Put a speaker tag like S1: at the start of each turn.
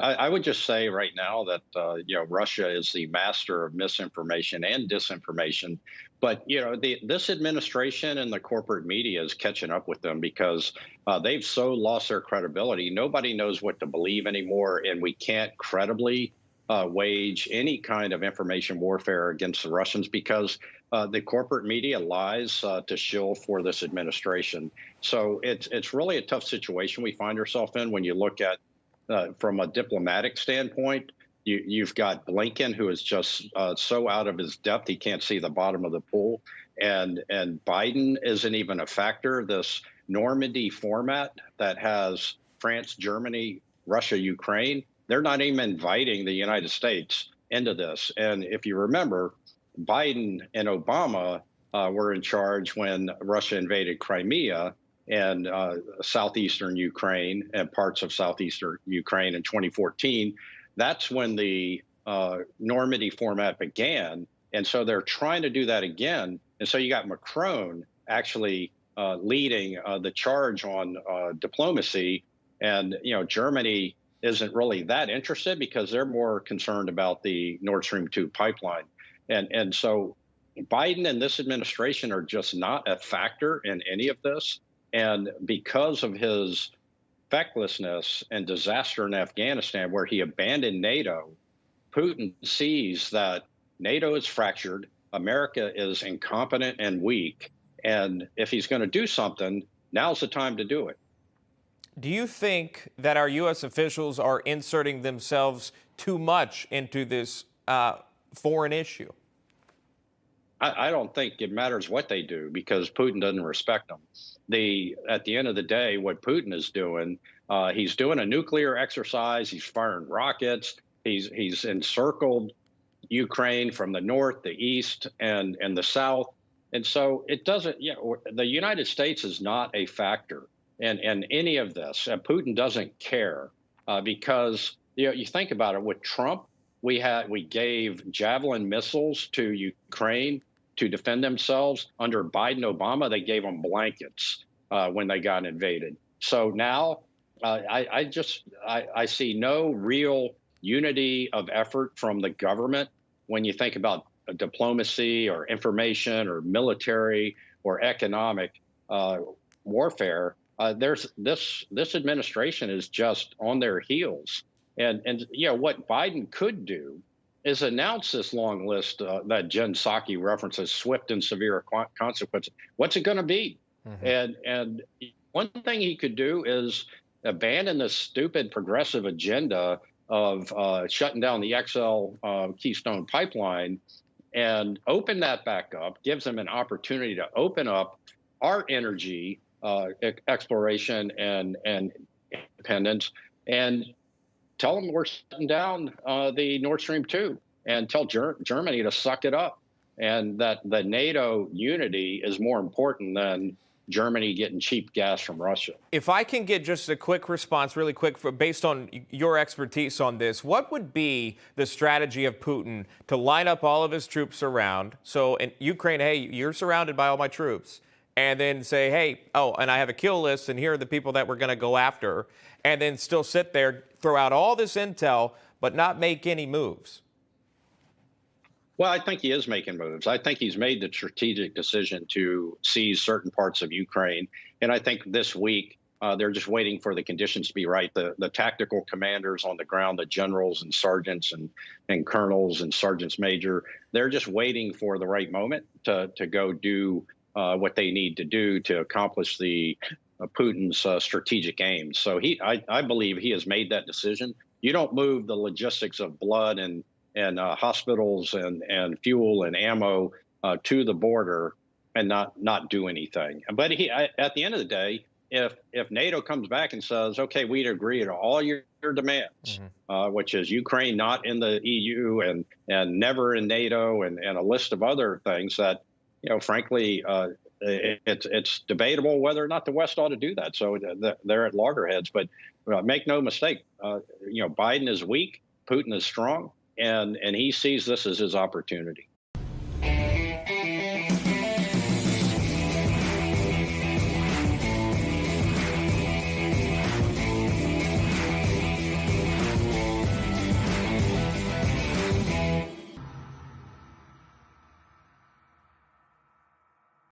S1: I would just say right now that Russia is the master of misinformation and disinformation, but this administration and the corporate media is catching up with them because they've so lost their credibility. Nobody knows what to believe anymore, and we can't credibly wage any kind of information warfare against the Russians because the corporate media lies to shill for this administration. So it's really a tough situation we find ourselves in when you look at from a diplomatic standpoint. You've got Blinken, who is just so out of his depth he can't see the bottom of the pool, and Biden isn't even a factor. This Normandy format that has France, Germany, Russia, Ukraine, they're not even inviting the United States into this. And if you remember, Biden and Obama were in charge when Russia invaded Crimea and southeastern Ukraine and parts of southeastern Ukraine in 2014. That's when the Normandy format began. And so they're trying to do that again. And so you got Macron actually leading the charge on diplomacy. And, Germany isn't really that interested because they're more concerned about the Nord Stream 2 pipeline. And so Biden and this administration are just not a factor in any of this. And because of his fecklessness and disaster in Afghanistan, where he abandoned NATO, Putin sees that NATO is fractured, America is incompetent and weak. And if he's going to do something, now's the time to do it.
S2: Do you think that our U.S. officials are inserting themselves too much into this foreign issue?
S1: I don't think it matters what they do because Putin doesn't respect them. At the end of the day, what Putin is doing, he's doing a nuclear exercise. He's firing rockets. He's encircled Ukraine from the north, the east, and the south. And so it doesn't. The United States is not a factor in any of this. And Putin doesn't care because you think about it. With Trump, we gave Javelin missiles to Ukraine to defend themselves. Under Biden, Obama, they gave them blankets when they got invaded. So now I see no real unity of effort from the government when you think about diplomacy or information or military or economic warfare. There's this administration is just on their heels. And what Biden could do is announce this long list that Jen Psaki references, swift and severe consequences. What's it going to be? Mm-hmm. And one thing he could do is abandon this stupid progressive agenda of shutting down the XL Keystone pipeline and open that back up, gives them an opportunity to open up our energy exploration and independence, and tell them we're shutting down the Nord Stream 2 and tell Germany to suck it up, and that the NATO unity is more important than Germany getting cheap gas from Russia.
S2: If I can get just a quick response, really quick, based on your expertise on this, what would be the strategy of Putin to line up all of his troops around? So in Ukraine, hey, you're surrounded by all my troops. And then say, hey, oh, and I have a kill list, and here are the people that we're going to go after, and then still sit there, throw out all this intel, but not make any moves?
S1: Well, I think he is making moves. I think he's made the strategic decision to seize certain parts of Ukraine. And I think this week, they're just waiting for the conditions to be right. The tactical commanders on the ground, the generals and sergeants and colonels and sergeants major, they're just waiting for the right moment to go do what they need to do to accomplish Putin's strategic aims. So I believe he has made that decision. You don't move the logistics of blood and hospitals and fuel and ammo to the border and not do anything. But at the end of the day, if NATO comes back and says, okay, we'd agree to all your demands, which is Ukraine not in the EU and never in NATO and a list of other things that, frankly, it's debatable whether or not the West ought to do that. So they're at loggerheads. But make no mistake, Biden is weak, Putin is strong, and he sees this as his opportunity.